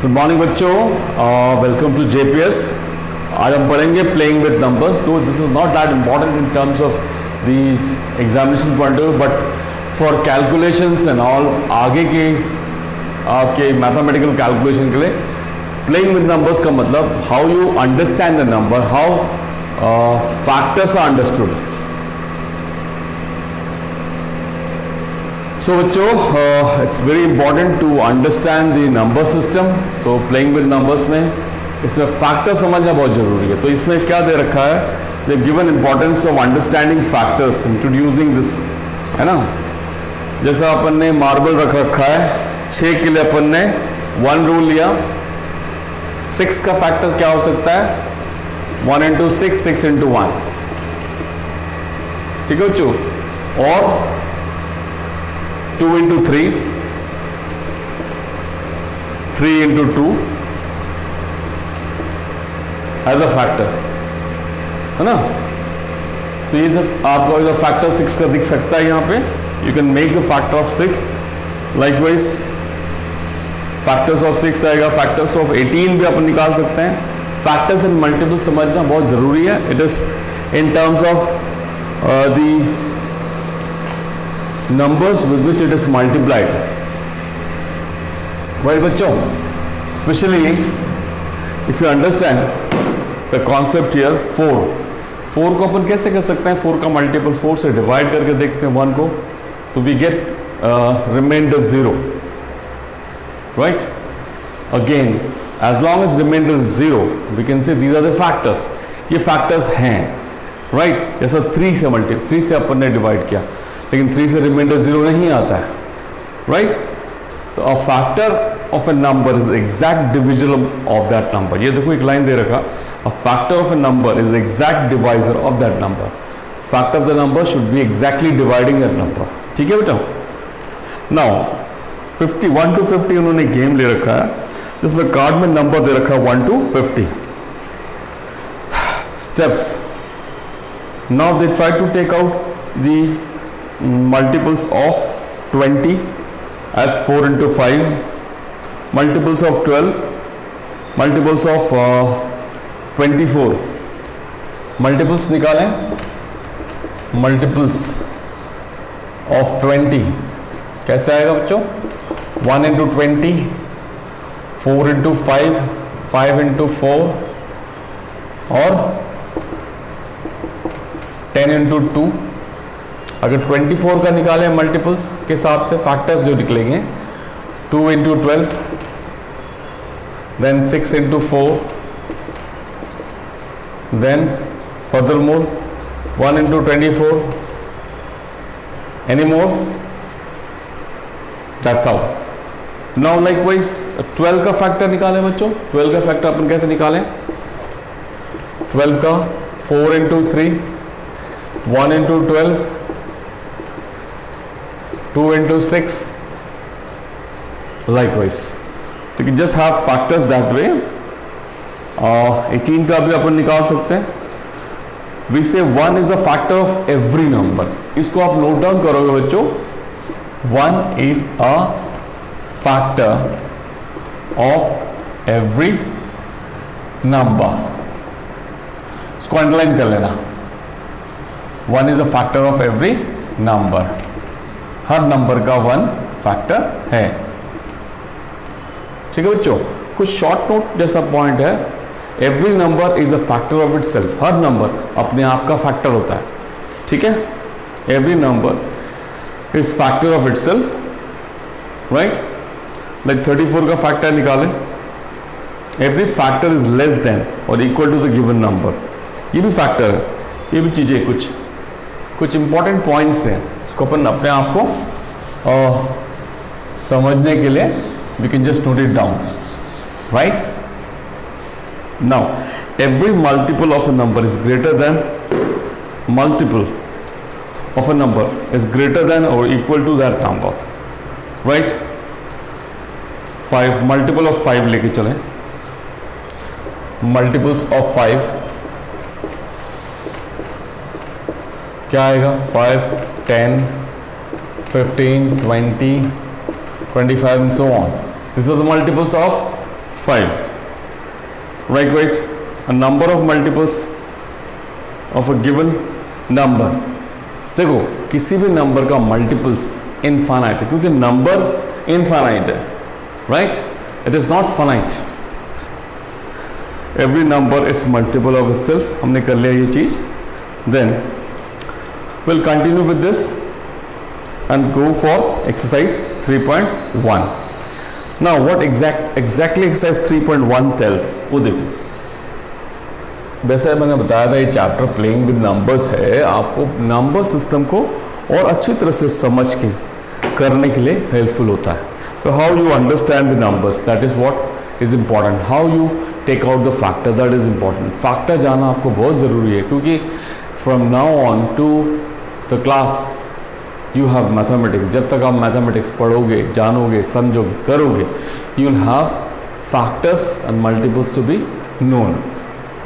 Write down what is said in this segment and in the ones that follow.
Good morning बच्चों, welcome to JPS. आज हम पढ़ेंगे प्लेइंग विद नंबर्स। तो this is not that important in terms of the examination point of view, but for calculations and all, आगे के आपके mathematical calculation के लिए प्लेइंग विद नंबर्स का मतलब how you understand the number, how factors are understood. So बच्चों, it's very important to understand the number system. So playing with numbers में इसमें फैक्टर समझना बहुत ज़रूरी है। तो इसमें क्या दे रखा है, they have given importance of understanding factors, introducing this, है ना। जैसा अपन ने मार्बल रख रखा है, 6 के लिए अपन ने 1 रूल लिया। 6 का फैक्टर क्या हो सकता है, 1 into 6, 6 into 1, ठीक है बच्चों। और 2 into 3, 3 into 2 as a factor, है ना। तो ये सब आपको इधर फैक्टर 6 का दिख सकता है यहाँ पे। You can make the factor of 6। Likewise factors of 6 आएगा, फैक्टर्स ऑफ 18 भी अपन निकाल सकते हैं। फैक्टर्स एंड मल्टीपल समझना बहुत ज़रूरी है। It is in terms of the numbers with which it is multiplied, right बच्चों। especially if you understand the concept here, 4 को अपन कैसे कर सकते हैं, 4 का मल्टीपल 4 से डिवाइड करके देखते हैं 1 को, तो we get remainder 0, right। again as long as remainder is 0, we can say these are the factors। ये factors हैं, right। जैसा 3 से अपन ने डिवाइड किया, लेकिन 3 से रिमाइंडर 0 नहीं आता है, राइट। तो अ factor of A number is exact division of that number. ये देखो एक लाइन दे रखा, अ factor of A number is exact divisor of that number. Factor of the number should be exactly dividing that number, ठीक है बेटा। Now 1 to 50 उन्होंने game ले रखा है, जिसमें कार्ड में नंबर दे रखा है 1 to 50 steps. Now they try to take out the multiples of 20 as 4 into 5, multiples of 12, multiples of 24, multiples निकालें। multiples of 20 कैसे आएगा बच्चों, 1 into 20, 4 into 5, 5 into 4 और 10 into 2। अगर 24 का निकालें मल्टीपल्स के हिसाब से, फैक्टर्स जो निकलेंगे, 2 into 12, then 6 into 4, then furthermore 1 into 24, any more, that's how। now likewise 12 का फैक्टर निकालें बच्चों। 12 का फैक्टर अपन कैसे निकालें, 12 का 4 into 3, 1 into 12, 2 into 6, likewise। तो you just have factors that way। 18 का भी अपन निकाल सकते हैं। we say 1 is a factor of every number। इसको आप नोट डाउन करोगे बच्चों, 1 is a factor of every number। इसको अंडरलाइन कर लेना, 1 is a factor of every number। हर नंबर का 1 फैक्टर है, ठीक है बच्चों। कुछ शॉर्ट नोट जैसा पॉइंट है, every number is a factor of itself. हर नंबर अपने आप का फैक्टर होता है, ठीक है। Every number is factor of itself, right. Like 34 का फैक्टर निकालें, every factor is less than or equal to the given number. ये भी फैक्टर है। ये भी चीज़ें कुछ इंपॉर्टेंट पॉइंट्स हैं, इसको अपन अपने आप को समझने के लिए we can just note it down, right. Now every multiple of a number is greater than, multiple of a number is greater than or equal to that number, right. 5 multiple of 5 लेके चलें, multiples of 5 क्या आएगा, 5, 10, 15, 20, 25 and so on। These are the multiples of 5. Right, a number of multiples of a given number. देखो किसी भी number का multiples infinite है, क्योंकि नंबर इनफाइनाइट है, right? It is not finite. Every number is multiple of itself. हमने कर लिया ये चीज. Then will continue with this and go for exercise 3.1. Now what exactly exercise 3.1 tells? वो देखो, वैसे मैंने बताया था ये चैप्टर प्लेइंग विद नंबर्स है, आपको नंबर सिस्टम को और अच्छी तरह से समझ के करने के लिए हेल्पफुल होता है. So how you understand the numbers, that is what is important. How you take out the factor, that is important. Factor जाना आपको बहुत ज़रूरी है, क्योंकि from now on to the class you have mathematics. जब तक आप मैथमेटिक्स पढ़ोगे, जानोगे, समझोगे, करोगे, you will have factors and multiples to be known.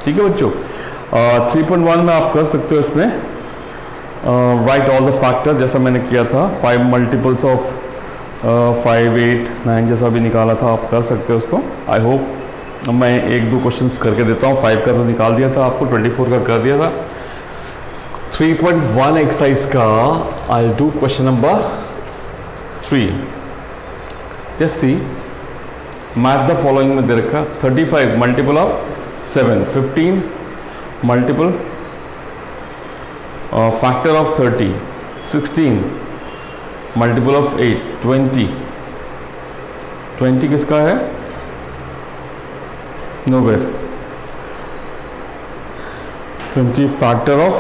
ठीक है बच्चों? 3.1 में आप कर सकते हो इसमें write all the factors, जैसा मैंने किया था. 5 multiples of 5, 8, 9 जैसा भी निकाला था, आप कर सकते हो उसको. आई होप मैं 1-2 क्वेश्चंस करके देता हूँ. 5 का तो निकाल दिया था आपको, 24 का कर दिया था. 3.1 एक्सरसाइज का I do question number 3. Just see, match the following में दे रखा 35 multiple of 7, 15 multiple factor of 30, 16 multiple of 8, 20 किसका है? नोवेयर. 20 फैक्टर ऑफ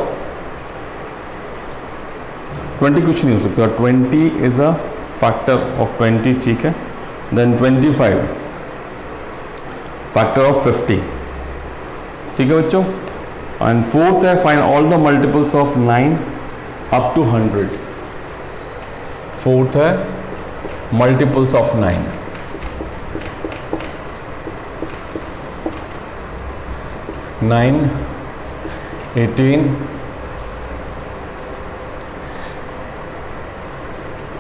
20 कुछ नहीं हो सकता. 20 इज अ फैक्टर ऑफ 20, ठीक है. देन 25 फैक्टर ऑफ 50, ठीक है बच्चों. एंड फोर्थ है find all the multiples of 9 up to 100. Fourth है multiples of 9. 9, 18,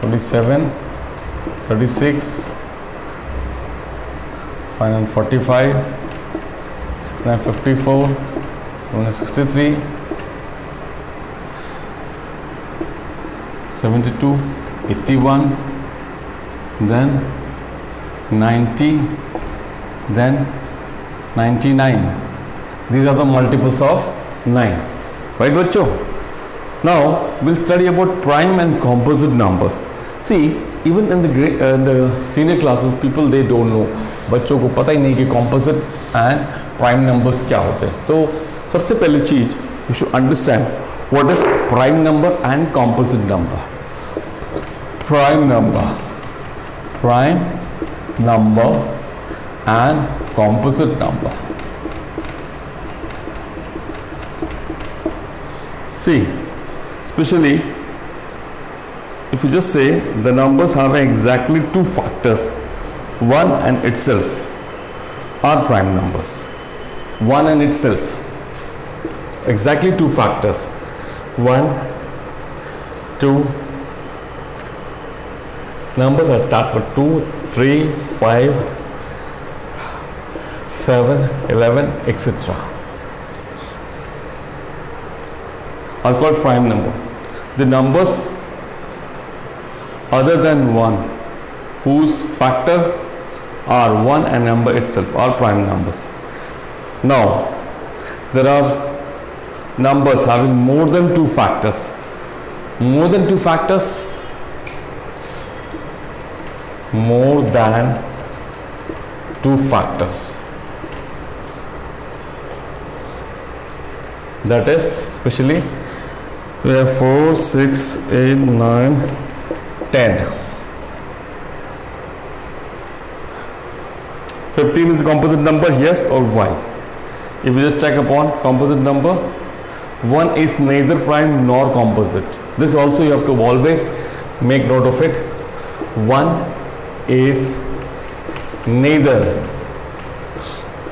27, 36, 45, 69, 54, 63, 72, 81, then 90, then 99. These are the multiples of 9. Right, बच्चों? Now we'll study about prime and composite numbers. See, even in the senior classes, people they don't know. बच्चों को पता ही नहीं कि composite and prime numbers क्या होते हैं. तो सबसे पहली चीज you should understand what is prime number and composite number. Prime number and composite number. See, especially if you just say the numbers have exactly 2 factors, 1 and itself are prime numbers. 1 and itself, exactly 2 factors, 1, 2. Numbers are start with 2, 3, 5, 7, 11, etc. are called prime number. The numbers other than 1 whose factor are 1 and number itself are prime numbers. Now there are numbers having more than 2 factors. More than 2 factors? More than 2 factors. That is, especially we have 4, 6, 8, 9, 10. 15 is composite number, yes or why? If you just check upon composite number, 1 is neither prime nor composite. This also you have to always make note of it. 1 is neither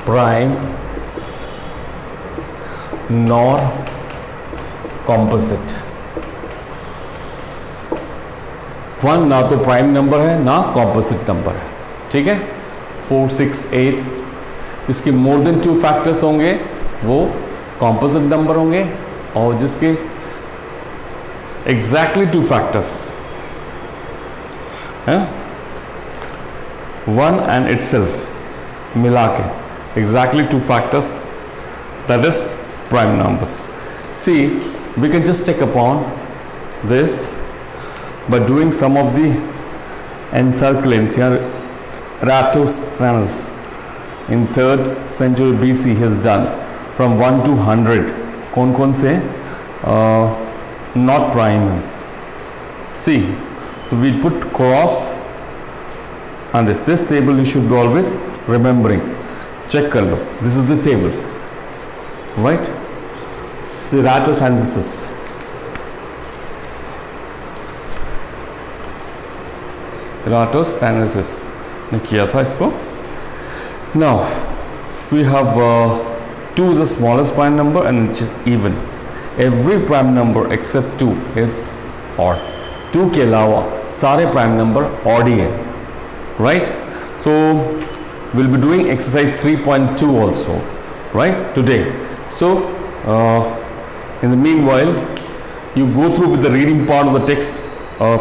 prime nor composite. 1 ना तो prime number है ना composite number है, ठीक है. 4, 6, 8, जिसके more than 2 factors होंगे वो कॉम्पोजिट नंबर होंगे, और जिसके एग्जैक्टली 2 फैक्टर्स है 1 एंड इटसेल्फ मिला के exactly 2 factors, that is prime numbers. See we can just check upon this by doing some of the encirclings here. Eratosthenes in 3rd century BC has done from 1 to 100. कौन से not prime. See, so we put cross on this table. You should be always remembering. Check कर लो. This is the table, right? Eratosthenes. Eratosthenes ने किया था इसको. Now we have 2 is the smallest prime number and it is even. Every prime number except 2 is odd. 2 के अलावा सारे prime number odd ही है, right? So we'll be doing exercise 3.2 also, right, today. So in the meanwhile you go through with the reading part of the text,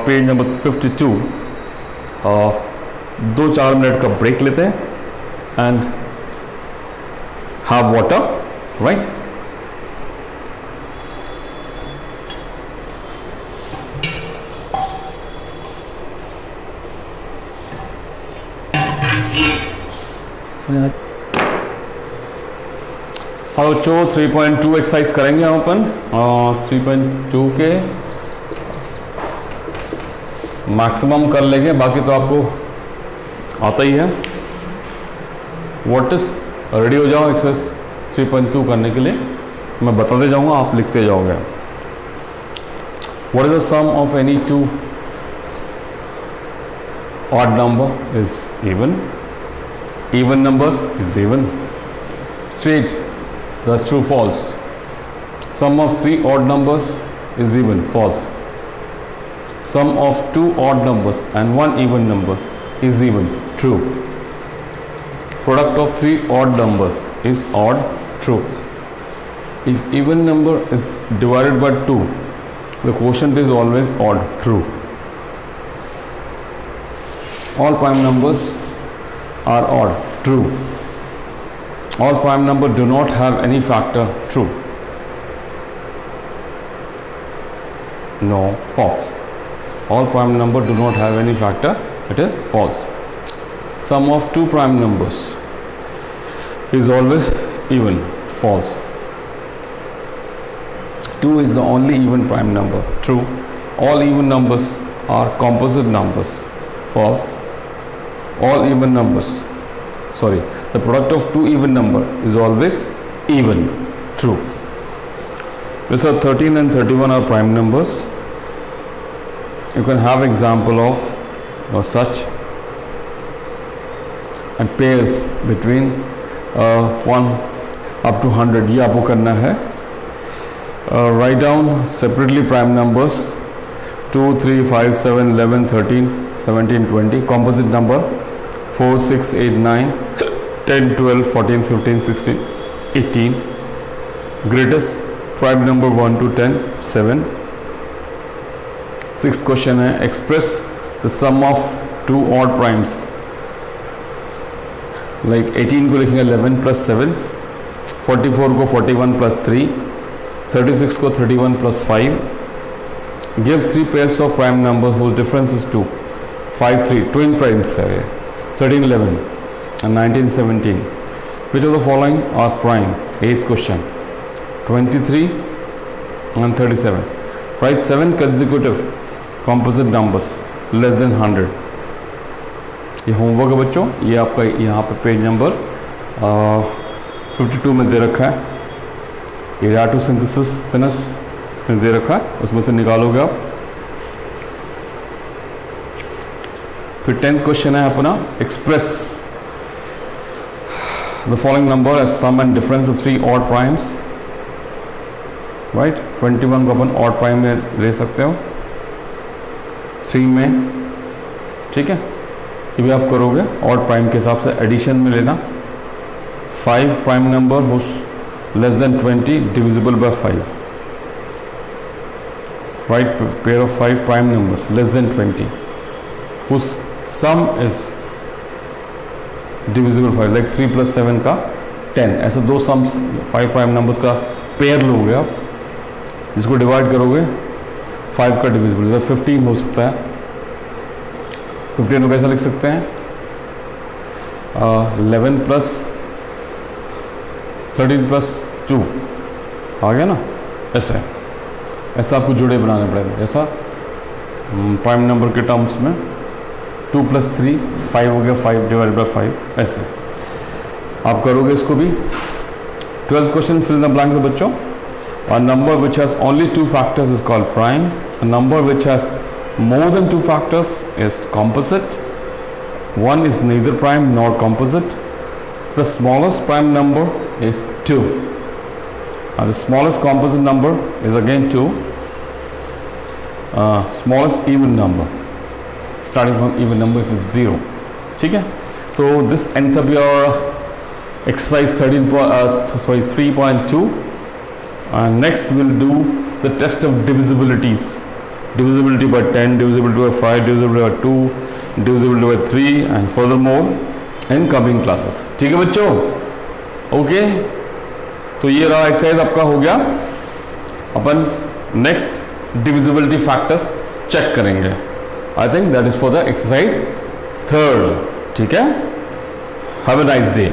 page number 52. 2-4 minute का break लेते हैं and have water, right? Hello बच्चों, 3.2 exercise करेंगे हम अपन. 3.2 के maximum कर लेंगे, बाकी तो आपको आता ही है. व्हाट इज रेडी हो जाओ एक्सरसाइज 3.2 करने के लिए. मैं बताते जाऊंगा, आप लिखते जाओगे. What is the sum of any 2 odd number is even. Even number is even. Straight the true false. Sum of 3 odd numbers is even. False. Sum of 2 odd numbers and 1 even number is even. True. Product of 3 odd numbers is odd. True. If even number is divided by 2, the quotient is always odd. True. All prime numbers are odd. True. All prime numbers do not have any factor. True. No. False. All prime numbers do not have any factor. It is false. Sum of 2 prime numbers is always even. False. 2 is the only even prime number. True. All even numbers are composite numbers. False. All even numbers, the product of 2 even number is always even. True. These are 13 and 31 are prime numbers. You can have example of such and pairs between 1 up to 100. ये आपको करना है. Write down separately prime numbers 2, 3, 5, 7, 11, 13, 17, 20. Composite number 4, 6, 8, 9, 10, 12, 14, 15, 16, 18. Greatest prime number 1 to 10, 7. 6th question है, express the sum of 2 odd primes. Like 18 को लिखेंगे 11 + 7, 44 को 41 + 3, 36 को 31 + 5. Give 3 pairs of prime numbers whose difference is 2. 5, 3 twin primes है. 13, 11 and 19, 17. Which of the following are prime? 8th question. 23 and 37. Write 7 consecutive composite numbers less than 100. ये homework है बच्चों. ये आपका यहाँ पे पेज नंबर 52 में दे रखा है. एराटोसिंथेसिस में दे रखा है, उसमें से निकालोगे आप. फिर 10th क्वेश्चन है अपना, express the following number as sum and difference of 3 odd primes. Right. 21 को अपन ऑड प्राइम में ले सकते हो, 3 में. ठीक है. ये भी आप करोगे ऑड प्राइम के हिसाब से एडिशन में लेना। 5 prime number whose less than 20 divisible by 5, right pair of 5 prime numbers less than 20 whose sum is divisible 5, like 3 plus 7 का 10, ऐसे दो सम्स 5 प्राइम नंबर्स का पेयर लोगे आप, जिसको डिवाइड करोगे 5 का डिविजिबल, जैसे 15 हो सकता है। 15 को कैसा लिख सकते हैं, 11 प्लस 13 प्लस 2 आ गया ना, ऐसा आपको जुड़े बनाने पड़ेगा। जैसा प्राइम नंबर के टर्म्स में 2 प्लस 3 5 हो गया, 5 डिवाइड बाई 5, ऐसे आप करोगे इसको भी। 12th question, fill the blanks बच्चों। A number which has only 2 factors is called prime, a number which has more than 2 factors is composite, one is neither prime nor composite, the smallest prime number is 2. The smallest composite number is again 2. Smallest even number, starting from even number, if it's 0. ठीक है, तो this ends up your exercise 3.2. Next we'll do the test of divisibilities. Divisibility by 10, divisibility by 5, divisibility by 2, divisibility by 3, and furthermore in coming classes. ठीक है बच्चों, okay. तो ये रहा exercise आपका हो गया। अपन नेक्स्ट डिविजिबिलिटी फैक्टर्स चेक करेंगे। I think that is for the exercise 3rd। ठीक है, have a nice day.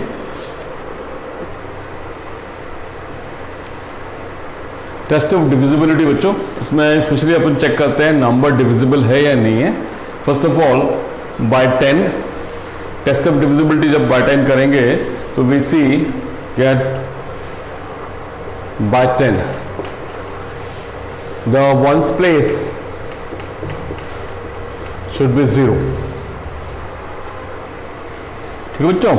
Test of divisibility बच्चों, इसमें स्पेशली अपन चेक करते हैं नंबर डिविजिबल है या नहीं है। First of all by 10, test of divisibility जब बाय 10 करेंगे तो we see that by 10 the ones place should be 0। ठीक है बच्चों,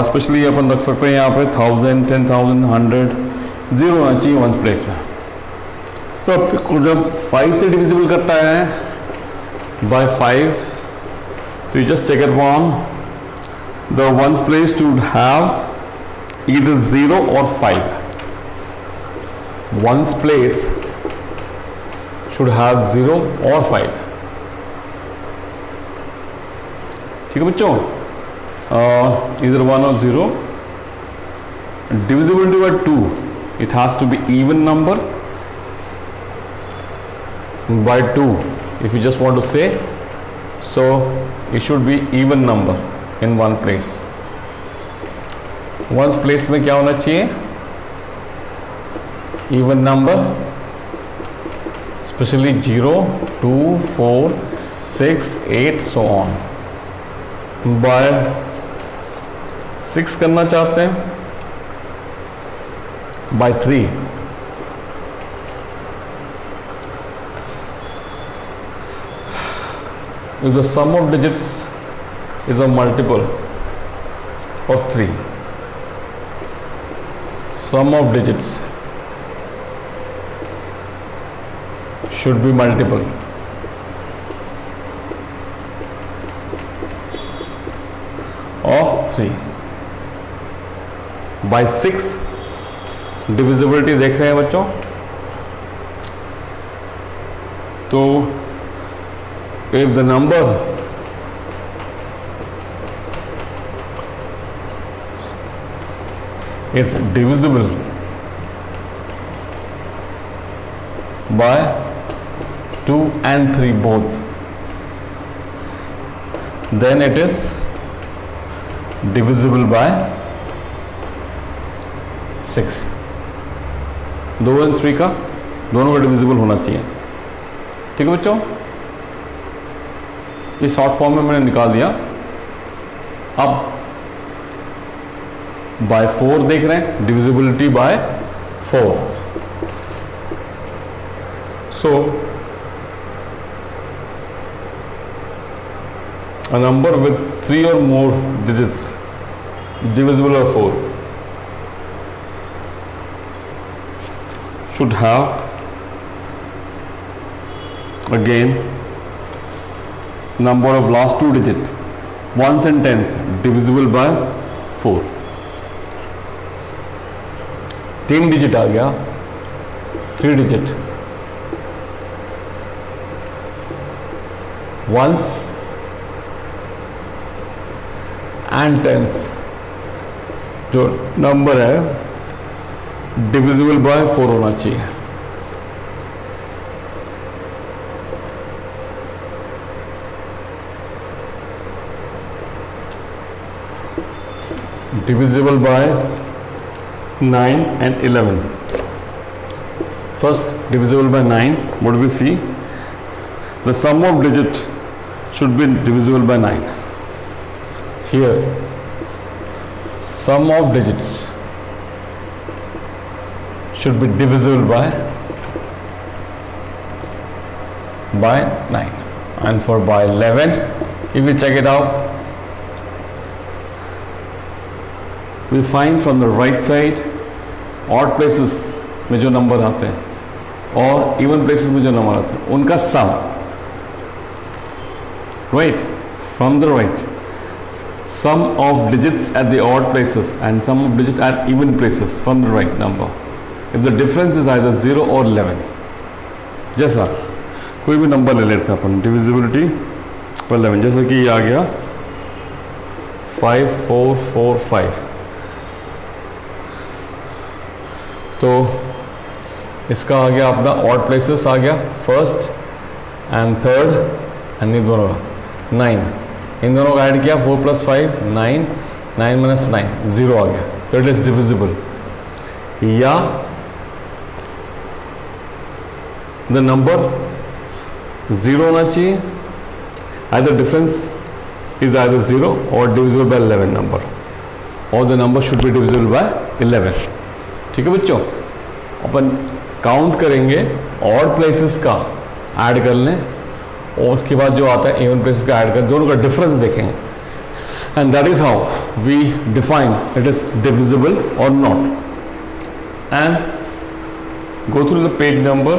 स्पेशली अपन रख सकते हैं यहाँ पे 1000, 10,000, 100, 0 होना चाहिए वंस प्लेस में। तो आपको जब 5 से डिविजिबल करता है by 5, तो you just check it on the ones place to have either 0 or 5. Ones place should have 0 or 5। ठीक है बच्चों, either 1 or 0। Divisibility by 2, it has to be even number by 2 if you just want to say, so it should be even number in one place। Ones place में क्या होना चाहिए, even number, specially 0, 2, 4, 6, 8 so on. By 6 करना चाहते हैं, by 3, if the sum of digits is a multiple of 3, sum of digits should be multiple of 3। by 6 divisibility देख रहे हैं बच्चों, तो if the number is divisible by 2 and 3 both, then it is divisible by 6। 2 और 3 का दोनों का divisible होना चाहिए। ठीक है बच्चों, ये शॉर्ट फॉर्म में मैंने निकाल दिया। अब बाय 4 देख रहे हैं, divisibility bye 4। So a number with 3 or more digits divisible by 4 should have again number of last two digit, ones and tens, divisible by 4. 3 digit आ गया, 3 डिजिट, ones and tens, जो नंबर है divisible by 4 होना चाहिए. Divisible by 9 and 11. First, divisible by 9. What do we see? The sum of digit should be divisible by 9. Here, sum of digits should be divisible by 9. And for by 11, if we check it out, we find from the right side odd places में जो number आते हैं और even places में जो number आते हैं उनका sum, right, from the right, sum of digits at the odd places and sum of digits at even places from the right number, if the difference is either 0 or 11. जैसा कोई भी number ले लेते हैं अपन, divisibility 11, जैसा कि ये आ गया 5445, तो इसका आ गया अपना ऑड प्लेसेस आ गया, first and third, and in दोनों का 9, इन दोनों का ऐड किया 4 + 5 9, 9 - 9 0 आ गया, तो इट इज डिविजिबल. या द नंबर 0 होना चाहिए, either difference is either 0 or divisible by 11 number, or the number should be divisible by 11. ठीक है बच्चों, अपन काउंट करेंगे ऑड प्लेसेस का ऐड कर लें और उसके बाद जो आता है इवन प्लेसेस का ऐड कर, दोनों का डिफरेंस देखेंगे, and that is how we define it is divisible or not. And go through the page number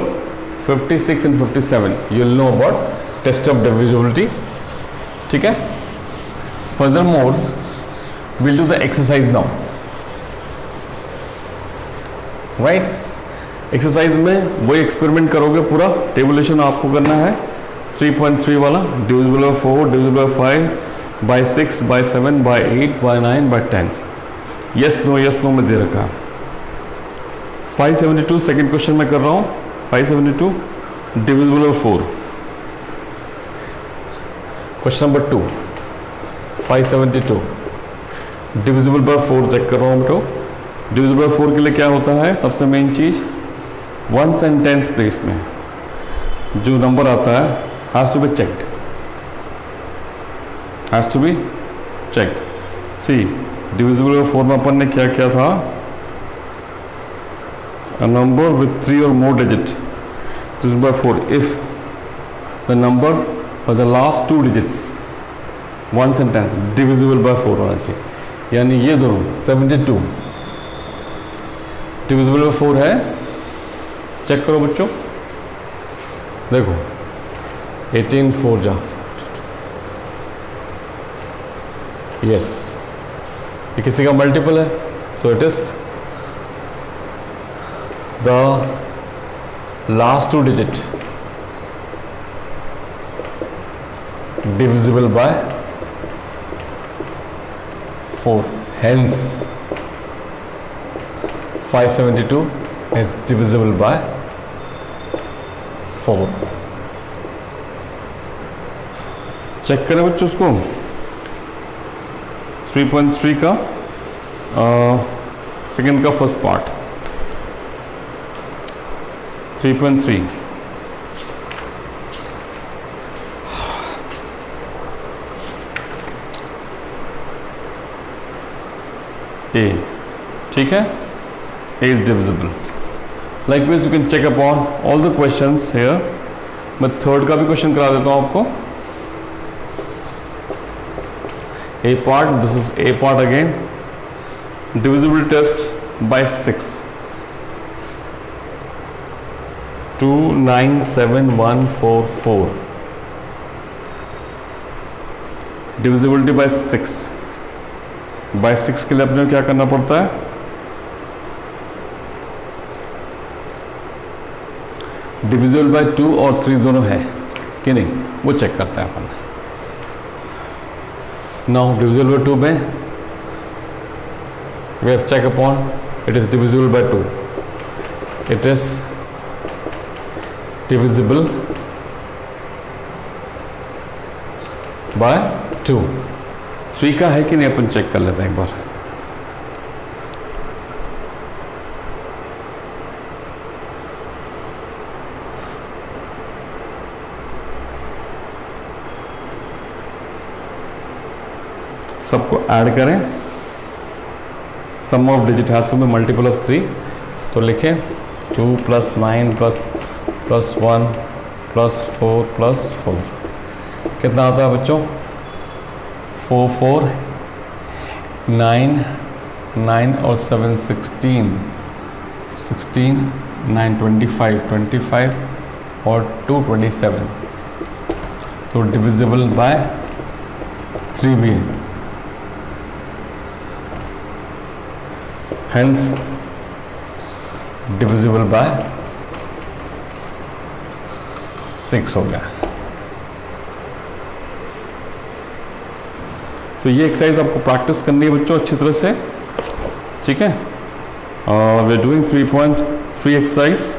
56 and 57, you will know about test of divisibility. ठीक है, furthermore we'll do the exercise now, right? Exercise में वही experiment करोगे, पूरा tabulation आपको करना है. 3.3 वाला, divisible by 4, divisible by 5, by 6, by 7, by 8, by 9, by 10. Yes no में दे रखा है. 572 सेकेंड क्वेश्चन में कर रहा हूँ. 572 divisible by 4. Question number 2, 572 divisible by 4 check कर रहा हूँ बेटो. डिविजिबल बाय 4 के लिए क्या होता है, सबसे मेन चीज़ वंस एंड टेंस प्लेस में जो नंबर आता है has to be checked, has to be checked. See divisible by 4 में अपन ने क्या किया था, a number with 3 or more digits divisible by 4 if the number for the last 2 digits ones and tens divisible by 4 होना चाहिए. यानी ये दोनों 72 डिविजिबल बाय 4 है. चेक करो बच्चों, देखो 18 4 जा, यस, ये किसी का मल्टीपल है, तो it is the last 2 digit divisible by 4, hence 572 is divisible by 4. Check करें बच्चों उसको. 3.3 का सेकेंड का फर्स्ट पार्ट, 3.3 A, ठीक है, A is divisible. Likewise, you can check upon all the questions here. मैं थर्ड का भी क्वेश्चन करा देता हूँ आपको. A part, this is A part again. Divisibility test by 6. 297,144. Divisibility by 6, by 6 के लिए अपने को क्या करना पड़ता है, डिविजिबल बाय 2 और 3 दोनों है कि नहीं, वो चेक करते हैं अपन। नाउ डिविजिबल बाय 2 में we have check upon it is divisible by 2, it is divisible by 2। 3 का है कि नहीं अपन चेक कर लेते हैं एक बार। सबको ऐड करें, sum of digit has to be multiple of 3, तो लिखें 2 + 9 + 1 + 4 + 4 कितना आता है बच्चों, 4 4 9 9 और 7 16 16 9 25 25 और 2 27, तो डिविजिबल बाय 3 भी है, hence divisible by 6 हो गया। तो ये एक्सरसाइज आपको प्रैक्टिस करनी है बच्चों अच्छी तरह से, ठीक है। We are doing 3.3 exercise,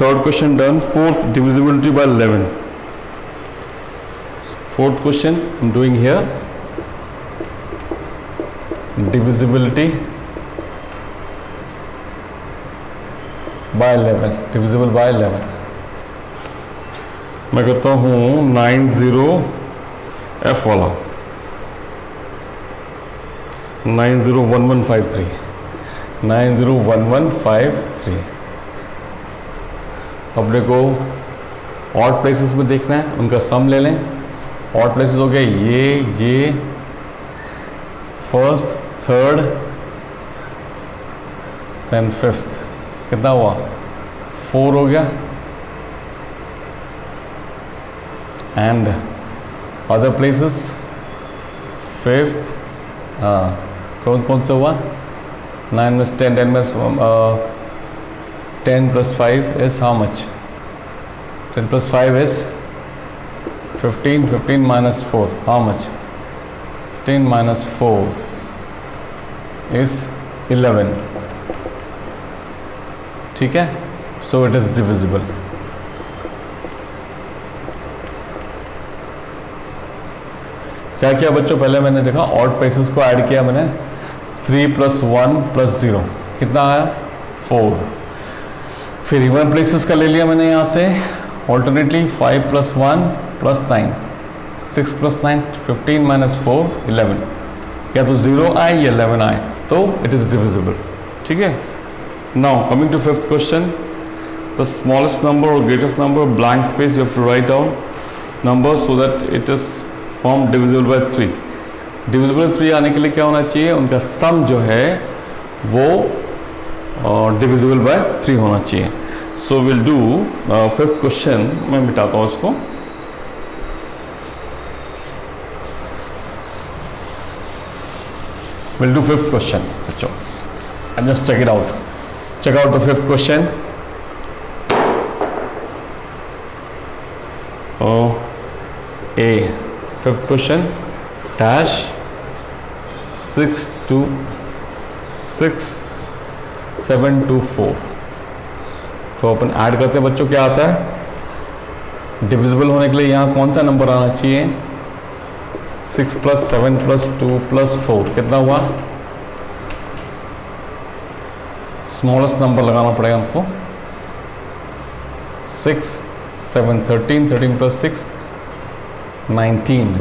third question done, fourth divisibility by 11, fourth question I am doing here, divisibility by 11, divisible by 11। मैं कहता हूँ 90F वाला 901153 901153। अपने को ऑड प्लेसेस में देखना है, उनका सम ले लें। ऑड प्लेसेस हो गए ये फर्स्ट, थर्ड, देन फिफ्थ, कितना हुआ 4 हो गया, एंड अदर प्लेसेस फिफ्थ, कौन कौन सा हुआ 9 में 10, 10 में 10 + 5 is how much, 10 + 5 is 15, 15 - 4 how much, 15 - 4 is 11, ठीक है। So it is divisible. क्या किया बच्चों, पहले मैंने देखा ऑड प्लेसेस को ऐड किया मैंने, 3 + 1 + 0 कितना आया 4, फिर इवन प्लेसेस का ले लिया मैंने यहाँ से ऑल्टरनेटली 5 + 1 + 9, 6 + 9 15 - 4 11, या तो 0 आए या 11 आए, तो इट इज डिविजिबल, ठीक है। Now coming to fifth question, the smallest number or greatest number blank space you have to write down number so that it is form divisible by 3। Divisible 3 आने के लिए क्या होना चाहिए, उनका सम जो है वो डिविजिबल बाय 3 होना चाहिए। So will do fifth question, मैं मिटाता हूँ उसको, we'll do fifth question बच्चों, and just check it out, check out the fifth question। A fifth question dash 62724, तो अपन ऐड करते हैं बच्चों, क्या आता है डिविजिबल होने के लिए यहाँ कौन सा नंबर आना चाहिए, 6 + 7 + 2 + 4 कितना हुआ, स्मॉलेस्ट नंबर लगाना पड़ेगा हमको, 6 7 13, 13 + 6 19,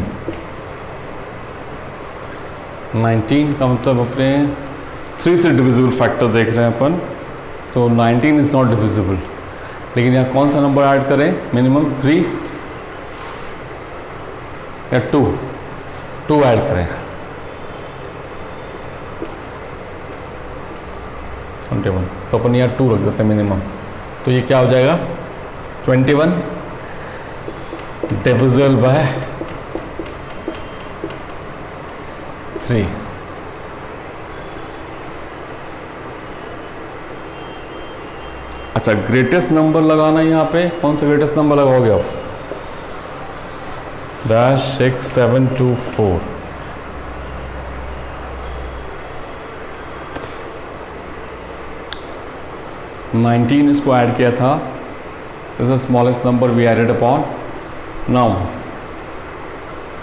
19 का मतलब अपने 3 से डिविजिबल फैक्टर देख रहे हैं अपन, तो 19 इज नॉट डिविजिबल, लेकिन यहाँ कौन सा नंबर ऐड करें, मिनिमम 3 या 2 ऐड करें, 21, तो अपन यहाँ 2 रख देते हैं मिनिमम, तो ये क्या हो जाएगा 21 डिविजिबल बाय 3। अच्छा, ग्रेटेस्ट नंबर लगाना है यहाँ पे। कौन सा ग्रेटेस्ट नंबर लगाओगे आप? -6724। 19 इसको ऐड किया था, this is smallest number we added upon. Now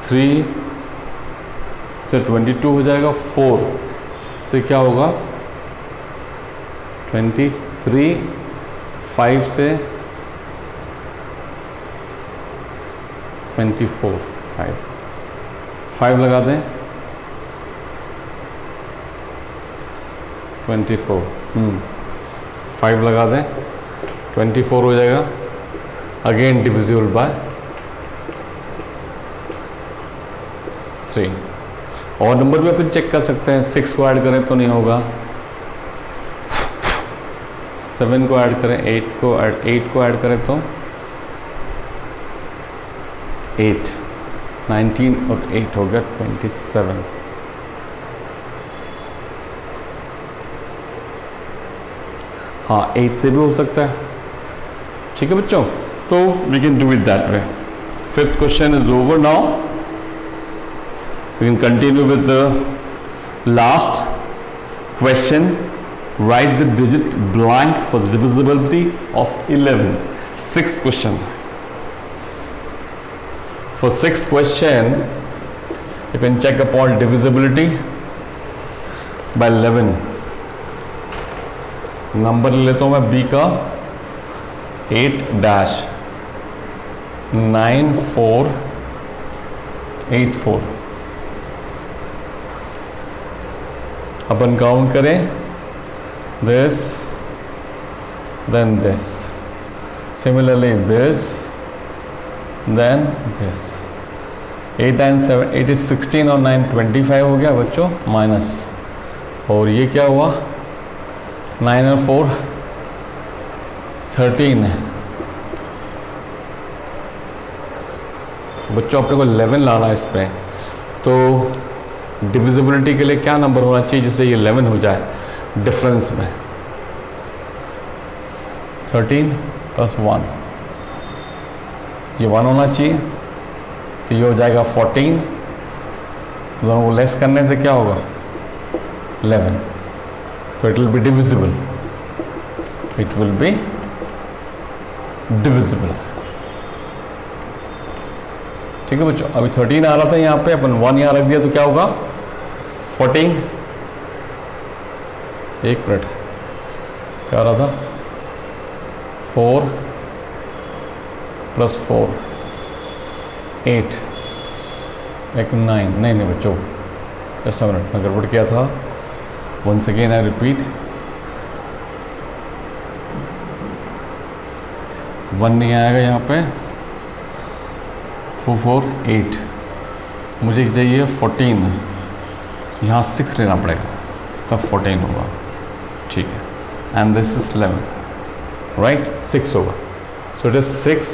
3 से 22 हो जाएगा, 4 से क्या होगा 23, 5 से 24, 5 लगा दें 24, 5 लगा दें 24 हो जाएगा। Again divisible by 3। और नंबर भी अपन चेक कर सकते हैं। 6 को ऐड करें तो नहीं होगा, 7 को ऐड करें, 8 को ऐड करें तो 8, 19 और 8 हो गया 27। हाँ, 8 से भी हो सकता है। ठीक है बच्चों, तो we can do it that way. 5th question is over now. We can continue with the last question. Write the digit blank for the divisibility of 11। 6th question. For 6th question, you can check upon divisibility by 11. Number ले लेता हूँ मैं B का 8-9484। अपन count करें, this, then this, similarly this, then this। 8 and 7, 8 is 16 और 9 25 हो गया बच्चों, माइनस। और ये क्या हुआ, 9 और 4 13 है। बच्चों अपने को 11 लाना है इस पर, तो डिविजिबिलिटी के लिए क्या नंबर होना चाहिए जिससे ये 11 हो जाए डिफरेंस में? 13 + 1, ये 1 होना चाहिए, तो ये हो जाएगा 14। दोनों को लेस करने से क्या होगा 11, तो it will be divisible, it will be divisible. ठीक है बच्चों, अभी 13 आ रहा था यहाँ पे, अपन 1 यहाँ रख दिया तो क्या होगा 14। एक मिनट, क्या आ रहा था 4 + 4 8, एक 9, नहीं बच्चों, जस्ट अ मिनट, मैं गड़बड़ किया था। वंस अगेन आई रिपीट, 1 नहीं आएगा यहाँ पे, 4 4 8, मुझे चाहिए 14, यहाँ 6 लेना पड़ेगा तब 14 होगा। ठीक है, एंड दिस इज 11, राइट, 6 होगा। So it is 6,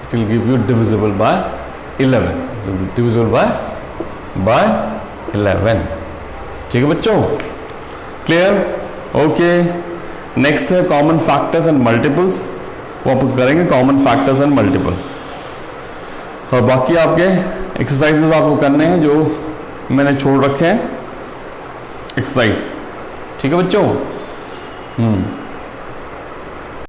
it will give you divisible by 11, divisible by 11। ठीक है बच्चों, क्लियर? ओके, नेक्स्ट है कॉमन फैक्टर्स एंड मल्टीपल्स। वो आप करेंगे कॉमन फैक्टर्स एंड मल्टीपल, और बाकी आपके एक्सरसाइजेस आपको करने हैं जो मैंने छोड़ रखे हैं एक्सरसाइज। ठीक है बच्चों?